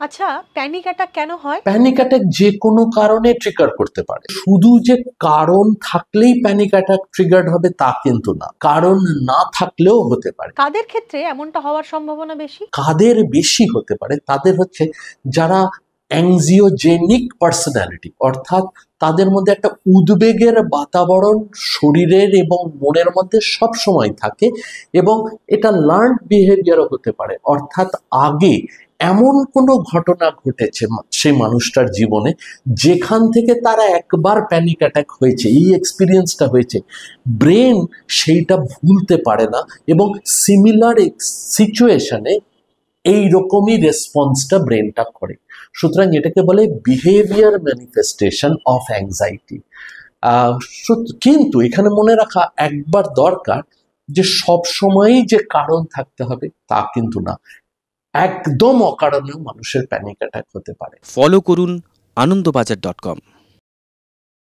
আচ্ছা, panic attack কেন হয়? প্যানিক অ্যাটাক যে কোনো কারণে ট্রিগার করতে পারে। শুধু যে কারণ থাকলেই প্যানিক অ্যাটাক ট্রিগার্ড হবে তা কিন্তু না, কারণ না থাকলেও হতে পারে। কাদের ক্ষেত্রে এমনটা হওয়ার সম্ভাবনা বেশি? কাদের বেশি হতে পারে, তাদের হচ্ছে যারা অ্যাংজিওজেনিক পার্সোনালিটি, অর্থাৎ তাদের মধ্যে একটা উদ্বেগের বাতাবরণ শরীরের এবং মনের মধ্যে সব সময় থাকে, এবং এটা লার্নড বিহেভিয়ারও হতে পারে। অর্থাৎ আগে এমন কোনো ঘটনা ঘটেছে সেই মানুষটার জীবনে যেখান থেকে তারা একবার প্যানিক অ্যাটাক হয়েছে, এই এক্সপিরিয়েন্সটা হয়েছে, ব্রেন সেইটা ভুলতে পারে না এবং সিমিলার সিচুয়েশনে এই রকমই রেসপন্সটা ব্রেনটা করে। সুতরাং এটাকে বলে বিহেভিয়ার ম্যানিফেস্টেশন অফ অ্যাংজাইটি। কিন্তু এখানে মনে রাখা একবার দরকার যে সব সময়ই যে কারণ থাকতে হবে তা কিন্তু না, একদম অকারণেও মানুষের প্যানিক অ্যাটাক হতে পারে। ফলো করুন আনন্দবাজার.com।